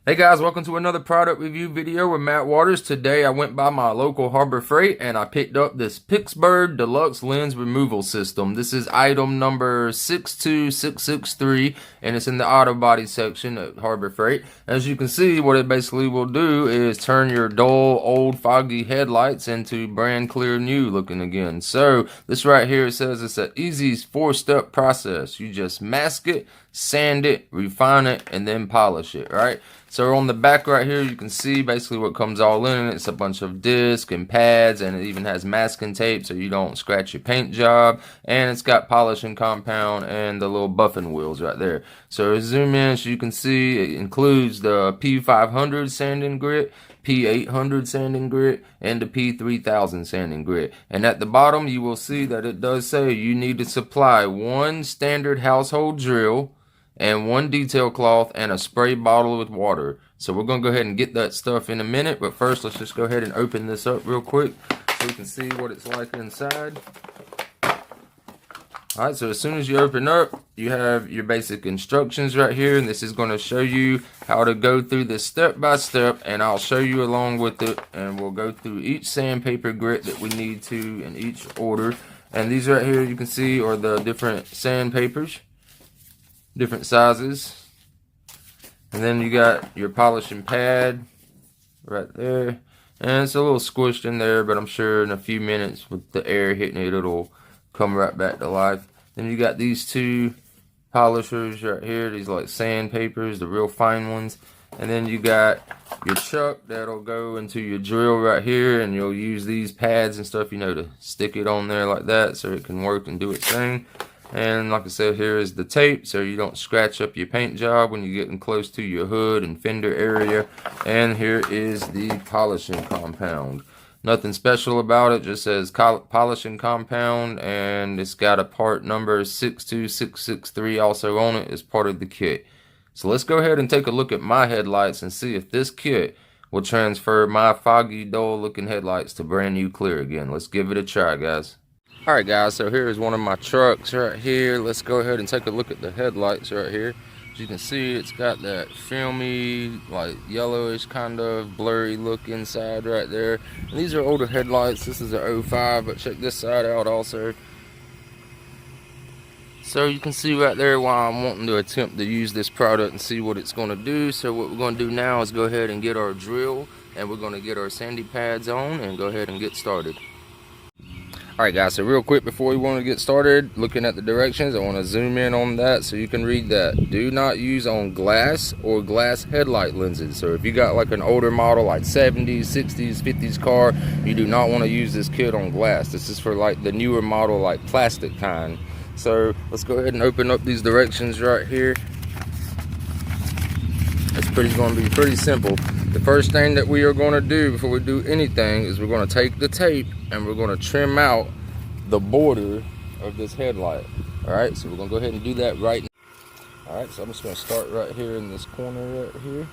Hey guys, welcome to another product review video with Matt Waters. Today I went by my local Harbor Freight and I picked up this Pittsburgh Deluxe Lens Removal System. This is item number 62663 and it's in the auto body section at Harbor Freight. As you can see, what it basically will do is turn your dull, old, foggy headlights into brand clear new looking again. So this right here, it says it's an easy 4-step process. You just mask it, sand it, refine it, and then polish it, right? So on the back right here, you can see basically what comes all in it. It's a bunch of discs and pads, and it even has masking tape so you don't scratch your paint job. And it's got polishing compound and the little buffing wheels right there. So zoom in so you can see it includes the P500 sanding grit, P800 sanding grit, and the P3000 sanding grit. And at the bottom, you will see that it does say you need to supply one standard household drill and one detail cloth and a spray bottle with water. So we're gonna go ahead and get that stuff in a minute, but first let's just go ahead and open this up real quick so you can see what it's like inside. Alright, so as soon as you open up, you have your basic instructions right here, and this is going to show you how to go through this step by step, and I'll show you along with it, and we'll go through each sandpaper grit that we need to in each order. And these right here you can see are the different sandpapers, different sizes. And then you got your polishing pad right there, and it's a little squished in there, but I'm sure in a few minutes with the air hitting it, it'll come right back to life. Then you got these two polishers right here, these like sandpapers, the real fine ones. And then you got your chuck that'll go into your drill right here, and you'll use these pads and stuff, you know, to stick it on there like that so it can work and do its thing. And like I said, here is the tape so you don't scratch up your paint job when you're getting close to your hood and fender area. And here is the polishing compound. Nothing special about it, just says polishing compound, and it's got a part number 62663 also on it as part of the kit. So let's go ahead and take a look at my headlights and see if this kit will transfer my foggy, dull looking headlights to brand new clear again. Let's give it a try, guys. Alright guys, so here is one of my trucks right here. Let's go ahead and take a look at the headlights right here. As you can see, it's got that filmy, like yellowish kind of blurry look inside right there. And these are older headlights. This is a 05, but check this side out also. So you can see right there why I'm wanting to attempt to use this product and see what it's going to do. So what we're going to do now is go ahead and get our drill, and we're going to get our sandy pads on and go ahead and get started. Alright guys, so real quick before we want to get started looking at the directions, I want to zoom in on that so you can read that. Do not use on glass or glass headlight lenses. So if you got like an older model like 70s, 60s, 50s car, you do not want to use this kit on glass. This is for like the newer model, like plastic kind. So let's go ahead and open up these directions right here. It's going to be pretty simple. The first thing that we are going to do before we do anything is we're going to take the tape and we're going to trim out the border of this headlight. Alright, so we're going to go ahead and do that right now. Alright, so I'm just going to start right here in this corner right here.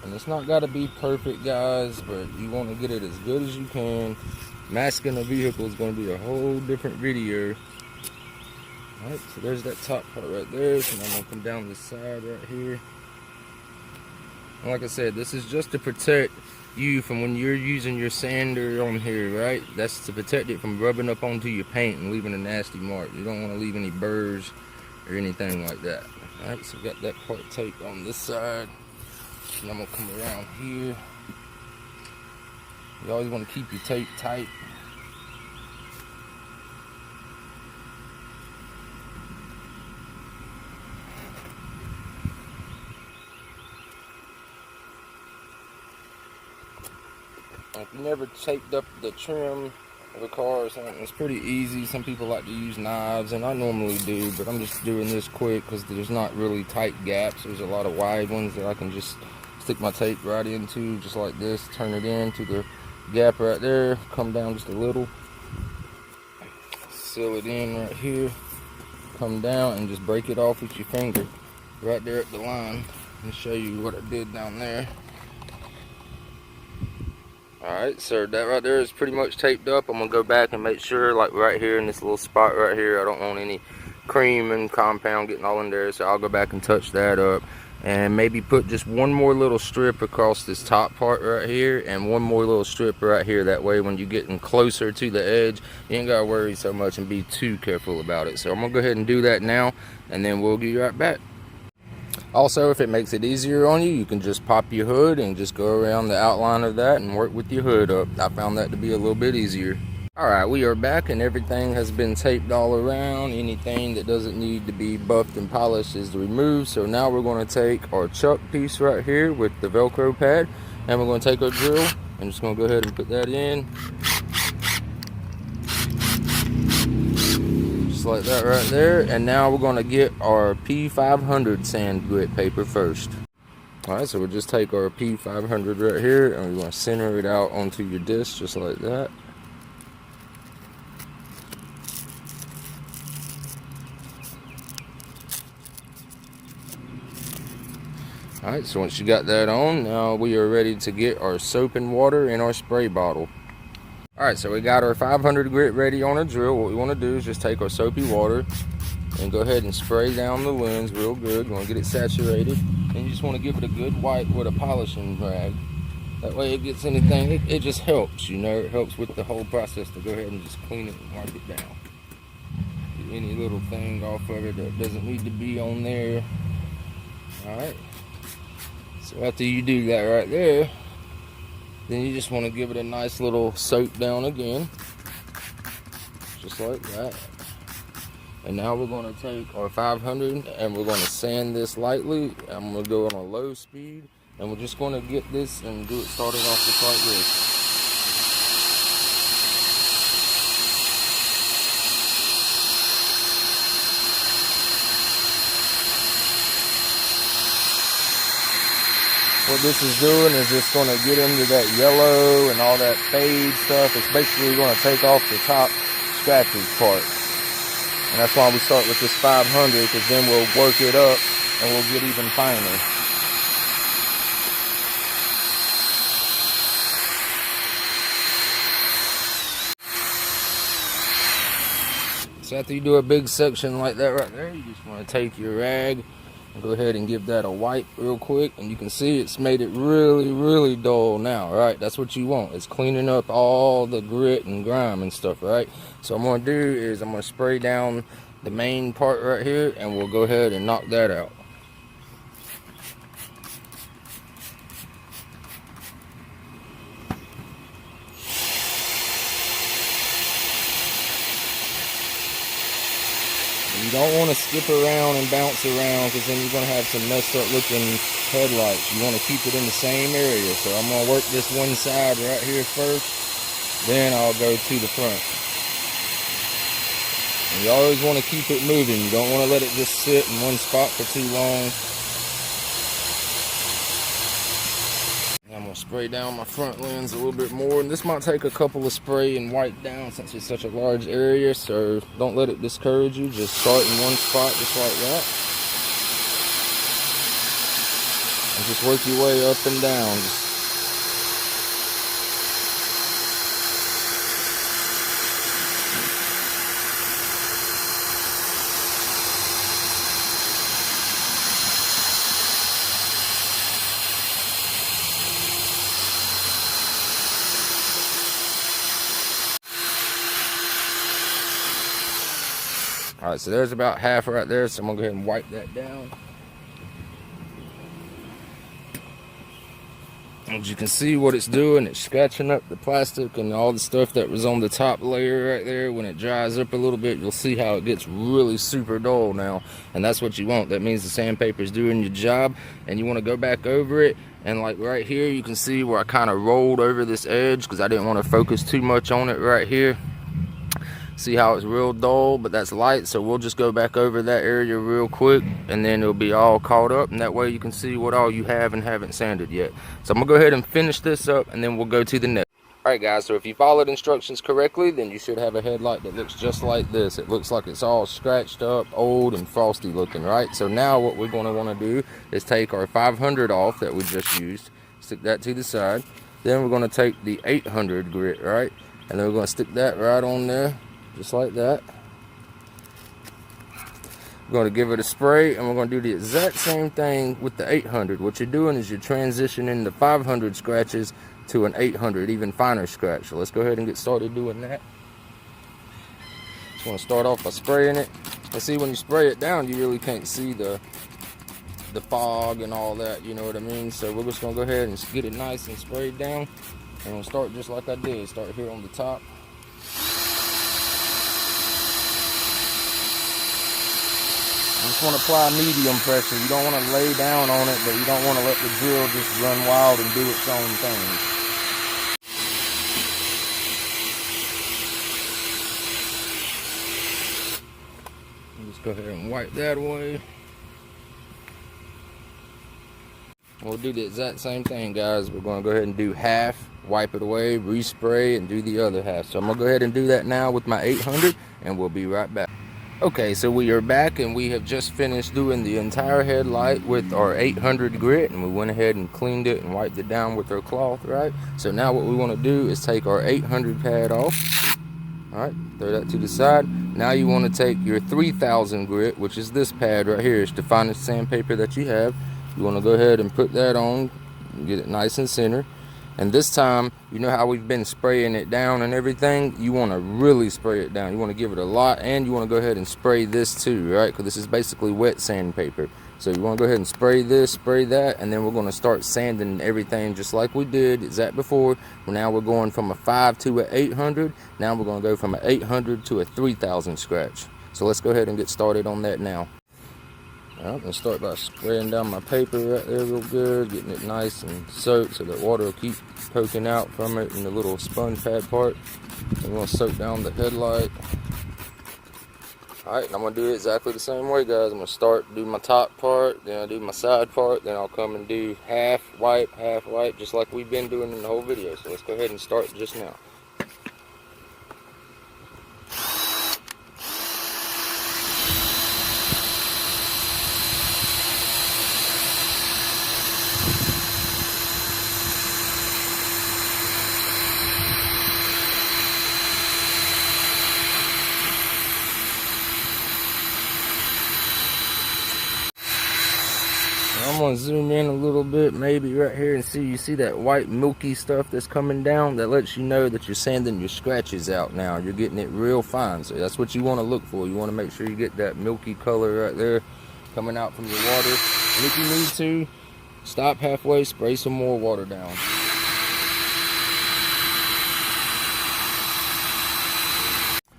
And it's not got to be perfect, guys, but you want to get it as good as you can. Masking a vehicle is going to be a whole different video. Alright, so there's that top part right there. So now I'm going to come down this side right here. And like I said, this is just to protect you from when you're using your sander on here, right? That's to protect it from rubbing up onto your paint and leaving a nasty mark. You don't want to leave any burrs or anything like that. Alright, so we got that part taped on this side. And I'm going to come around here. You always want to keep your tape tight. If you never taped up the trim of a car or something, it's pretty easy. Some people like to use knives, and I normally do, but I'm just doing this quick because there's not really tight gaps. There's a lot of wide ones that I can just stick my tape right into, just like this, turn it into the gap right there, come down just a little, seal it in right here, come down and just break it off with your finger right there at the line. Let me show you what I did down there. Alright, so that right there is pretty much taped up. I'm going to go back and make sure, like right here in this little spot right here, I don't want any cream and compound getting all in there, so I'll go back and touch that up. and maybe put just one more little strip across this top part right here and one more little strip right here. That way when you're getting closer to the edge, you ain't gotta worry so much and be too careful about it. So I'm gonna go ahead and do that now, and then we'll get right back. Also, if it makes it easier on you, you can just pop your hood and just go around the outline of that and work with your hood up. I found that to be a little bit easier. Alright, we are back and everything has been taped all around. Anything that doesn't need to be buffed and polished is removed. So now we're going to take our chuck piece right here with the Velcro pad, and we're going to take our drill. I'm just going to go ahead and put that in. Just like that right there. And now we're going to get our P500 sand grit paper first. Alright, so we'll just take our P500 right here and we're going to center it out onto your disc just like that. Alright, so once you got that on, now we are ready to get our soap and water in our spray bottle. Alright, so we got our 500 grit ready on a drill. What we want to do is just take our soapy water and go ahead and spray down the lens real good. You want to get it saturated, and you just want to give it a good wipe with a polishing rag. That way it gets anything, it just helps, you know, it helps with the whole process to go ahead and just clean it and wipe it down. Get any little thing off of it that doesn't need to be on there. Alright. So after you do that right there, then you just want to give it a nice little soak down again, just like that. And now we're going to take our 500 and we're going to sand this lightly. I'm going to go on a low speed, and we're just going to get this and do it started off just like this. What this is doing is just going to get into that yellow and all that fade stuff. It's basically going to take off the top scratches part. And that's why we start with this 500, because then we'll work it up and we'll get even finer. So after you do a big section like that right there, you just want to take your rag and go ahead and give that a wipe real quick, and you can see it's made it really dull now, right? That's what you want. It's cleaning up all the grit and grime and stuff, right? So what I'm going to do is I'm going to spray down the main part right here, and we'll go ahead and knock that out. You don't want to skip around and bounce around, because then you're going to have some messed up looking headlights. You want to keep it in the same area. So I'm going to work this one side right here first, then I'll go to the front. And you always want to keep it moving. You don't want to let it just sit in one spot for too long. I'm going to spray down my front lens a little bit more, and this might take a couple of spray and wipe down since it's such a large area, so don't let it discourage you. Just start in one spot just like that, and just work your way up and down. Alright, so there's about half right there, so I'm going to go ahead and wipe that down. As you can see what it's doing, it's scratching up the plastic and all the stuff that was on the top layer right there. When it dries up a little bit, you'll see how it gets really super dull now. And that's what you want. That means the sandpaper is doing your job, and you want to go back over it. And like right here, you can see where I kind of rolled over this edge because I didn't want to focus too much on it right here. See how it's real dull, but that's light, so we'll just go back over that area real quick, and then it'll be all caught up, and that way you can see what all you have and haven't sanded yet. So I'm gonna go ahead and finish this up, and then we'll go to the next. Alright guys, so if you followed instructions correctly, then you should have a headlight that looks just like this. It looks like it's all scratched up, old, and frosty looking, right? So now what we're going to want to do is take our 500 off that we just used, stick that to the side. Then we're going to take the 800 grit, right? And then we're going to stick that right on there, just like that. We're going to give it a spray, and we're going to do the exact same thing with the 800. What you're doing is you're transitioning the 500 scratches to an 800, even finer scratch. So let's go ahead and get started doing that. Just want to start off by spraying it. And see, when you spray it down, you really can't see the fog and all that, you know what I mean? So we're just going to go ahead and get it nice and sprayed down. And we'll start just like I did. Start here on the top. You just want to apply medium pressure. You don't want to lay down on it, but you don't want to let the drill just run wild and do its own thing. Just go ahead and wipe that away. We'll do the exact same thing, guys. We're going to go ahead and do half, wipe it away, respray, and do the other half. So I'm going to go ahead and do that now with my 800, and we'll be right back. Okay, so we are back, and we have just finished doing the entire headlight with our 800 grit, and we went ahead and cleaned it and wiped it down with our cloth, right? So now what we want to do is take our 800 pad off. All right, throw that to the side. Now you want to take your 3000 grit, which is this pad right here. It's the finest sandpaper that you have. You want to go ahead and put that on, get it nice and center. And this time, you know how we've been spraying it down and everything? You want to really spray it down. You want to give it a lot, and you want to go ahead and spray this too, right? Because this is basically wet sandpaper. So you want to go ahead and spray this, spray that, and then we're going to start sanding everything just like we did exact before. Now we're going from a 5 to an 800. Now we're going to go from an 800 to a 3000 scratch. So let's go ahead and get started on that now. I'm going to start by spraying down my paper right there real good, getting it nice and soaked so that water will keep poking out from it in the little sponge pad part. I'm going to soak down the headlight. Alright, and I'm going to do it exactly the same way, guys. I'm going to start, do my top part, then I'll do my side part, then I'll come and do half wipe, just like we've been doing in the whole video. So let's go ahead and start just now. I'm going to zoom in a little bit, maybe right here, and you see that white milky stuff that's coming down? That lets you know that you're sanding your scratches out now. You're getting it real fine. So that's what you want to look for. You want to make sure you get that milky color right there coming out from your water. And if you need to, stop halfway, spray some more water down.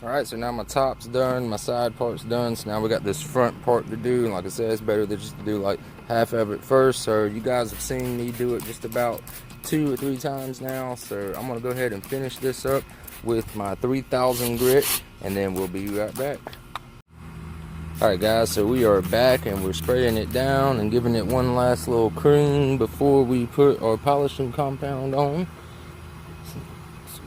Alright, so now my top's done, my side part's done, so now we got this front part to do. And like I said, it's better than just to do like half of it first. So you guys have seen me do it just about 2 or 3 times now. So I'm going to go ahead and finish this up with my 3000 grit, and then we'll be right back. Alright guys, so we are back, and we're spraying it down and giving it one last little cream before we put our polishing compound on.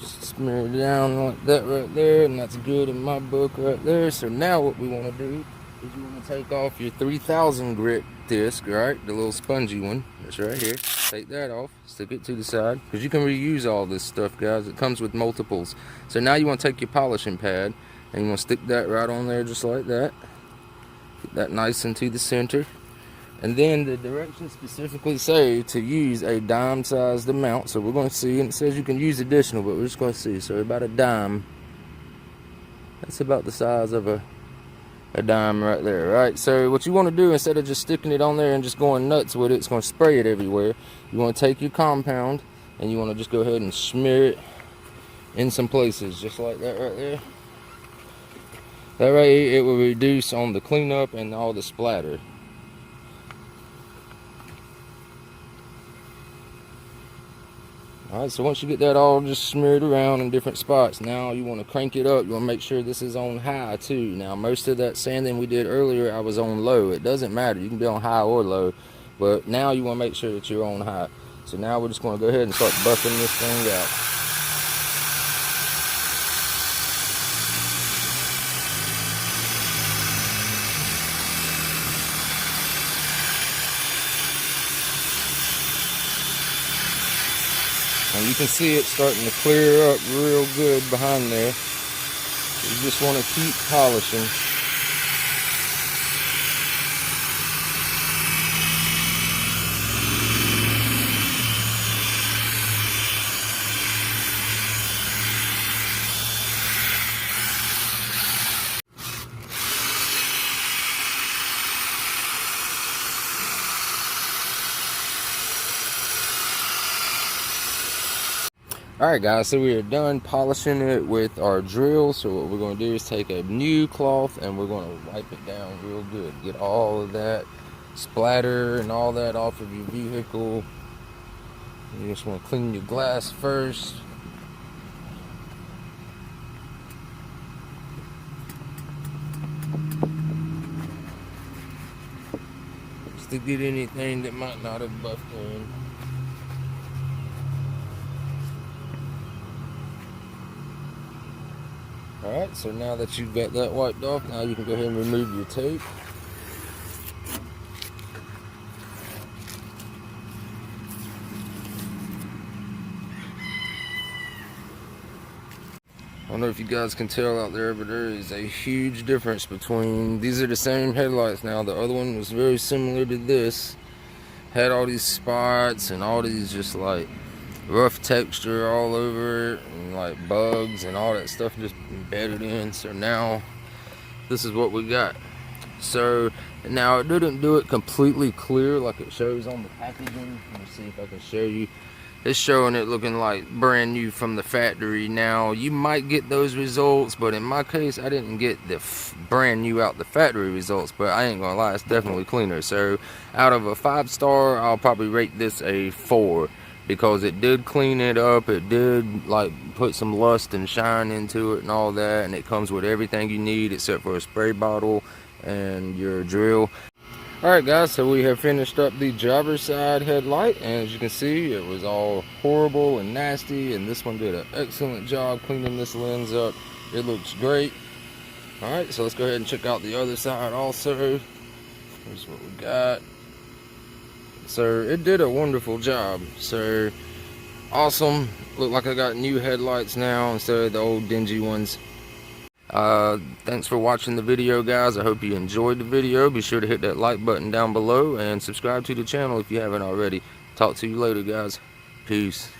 Smear it down like that right there, and that's good in my book right there. So now what we want to do is you want to take off your 3000 grit disc, right? The little spongy one that's right here. Take that off, stick it to the side, because you can reuse all this stuff, guys. It comes with multiples. So now you want to take your polishing pad, and you want to stick that right on there just like that. Get that nice into the center. And then the directions specifically say to use a dime-sized amount. So we're going to see, and it says you can use additional, but we're just going to see. So about a dime. That's about the size of a dime right there, right? So what you want to do, instead of just sticking it on there and just going nuts with it, it's going to spray it everywhere. You want to take your compound, and you want to just go ahead and smear it in some places, just like that right there. That way it will reduce on the cleanup and all the splatter. Alright, so once you get that all just smeared around in different spots, now you want to crank it up. You want to make sure this is on high too. Now most of that sanding we did earlier, I was on low. It doesn't matter, you can be on high or low, but now you want to make sure that you're on high. So now we're just going to go ahead and start buffing this thing out. And you can see it starting to clear up real good behind there. You just want to keep polishing. Alright guys, so we are done polishing it with our drill. So what we're going to do is take a new cloth and we're going to wipe it down real good. Get all of that splatter and all that off of your vehicle. You just want to clean your glass first. Just to get anything that might not have buffed in. Alright, so now that you've got that wiped off, now you can go ahead and remove your tape. I don't know if you guys can tell out there, but there is a huge difference between, these are the same headlights now. The other one was very similar to this. Had all these spots and all these just like rough texture all over it, and like bugs and all that stuff just embedded in. So now this is what we got. So now it didn't do it completely clear like it shows on the packaging. Let me see if I can show you. It's showing it looking like brand new from the factory. Now you might get those results, but in my case I didn't get the brand new out the factory results, but I ain't gonna lie, it's definitely cleaner. So out of a 5-star, I'll probably rate this a 4, because it did clean it up. It did like put some lust and shine into it and all that, and it comes with everything you need except for a spray bottle and your drill. Alright guys, so we have finished up the driver's side headlight, and as you can see, it was all horrible and nasty, and this one did an excellent job cleaning this lens up. It looks great. Alright, so let's go ahead and check out the other side also. Here's what we got. So it did a wonderful job. So awesome. Look like I got new headlights now instead of the old dingy ones. Thanks for watching the video, guys. I hope you enjoyed the video. Be sure to hit that like button down below and subscribe to the channel if you haven't already. Talk to you later, guys. Peace.